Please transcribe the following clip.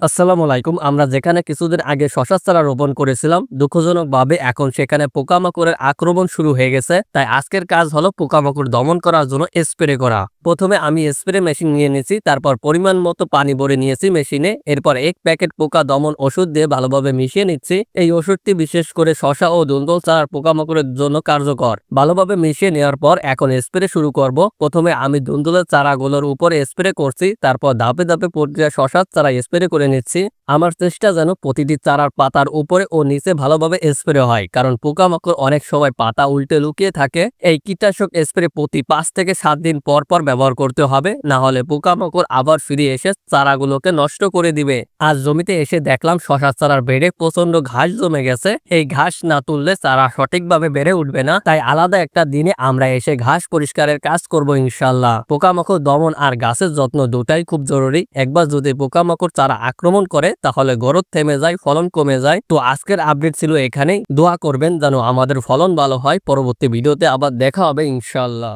আসসালামু আলাইকুম। আমরা যেখানে কিছুদিন আগে শশার চারা রোপণ করেছিলাম, দুঃখজনকভাবে এখন সেখানে পোকামাকড়ের আক্রমণ শুরু হয়ে গেছে। তাই আজকের কাজ হলো পোকামাকড় দমন করার জন্য স্প্রে করা। প্রথমে আমি স্প্রে মেশিন নিয়ে নিয়েছি, তারপর পরিমাণ মতো পানি ভরে নিয়েছি মেশিনে। এরপর ১ প্যাকেট পোকা দমন ওষুধ দিয়ে ভালোভাবে মিশিয়ে নিচ্ছি। এই ওষুধটি বিশেষ করে শশা ও ধুন্দুল চারার পোকামাকড়ের জন্য কার্যকর। ভালোভাবে মিশিয়ে নেওয়ার পর এখন স্প্রে শুরু করব। প্রথমে আমি ধুন্দুলের চারাগুলোর উপরে স্প্রে করছি, তারপর ধাপে ধাপে প্রক্রিয়া শশার চারা স্প্রে করে নিচ্ছি। আমার চেষ্টা যেন প্রতিটি চারার পাতার উপরে ও নিচে ভালোভাবে স্প্রে হয়, কারণ পোকামাকড় অনেক সময় পাতা উল্টে লুকিয়ে থাকে। এই কীটনাশক স্প্রে প্রতি ৫ থেকে ৭ দিন পর পর ব্যবহার করতে হবে, না হলে পোকামাকড় আবার ফিরে এসে চারাগুলোকে নষ্ট করে দিবে। আজ জমিতে এসে দেখলাম শশার চারার বেড়ে প্রচন্ড ঘাস জমে গেছে। এই ঘাস না তুললে চারা সঠিকভাবে বেড়ে উঠবে না, তাই আলাদা একটা দিনে আমরা এসে ঘাস পরিষ্কারের কাজ করব ইনশাল্লাহ। পোকামাকড় দমন আর গাছের যত্ন দুটাই খুব জরুরি। একবার যদি পোকামাকড় চারা আক্রমণ করে তাহলে গ্রোথ থেমে যায়, ফলন কমে যায়। তো আজকের আপডেট ছিল এখানেই। দোয়া করবেন যেন আমাদের ফলন ভালো হয়। পরবর্তী ভিডিওতে আবার দেখা হবে ইনশাল্লাহ।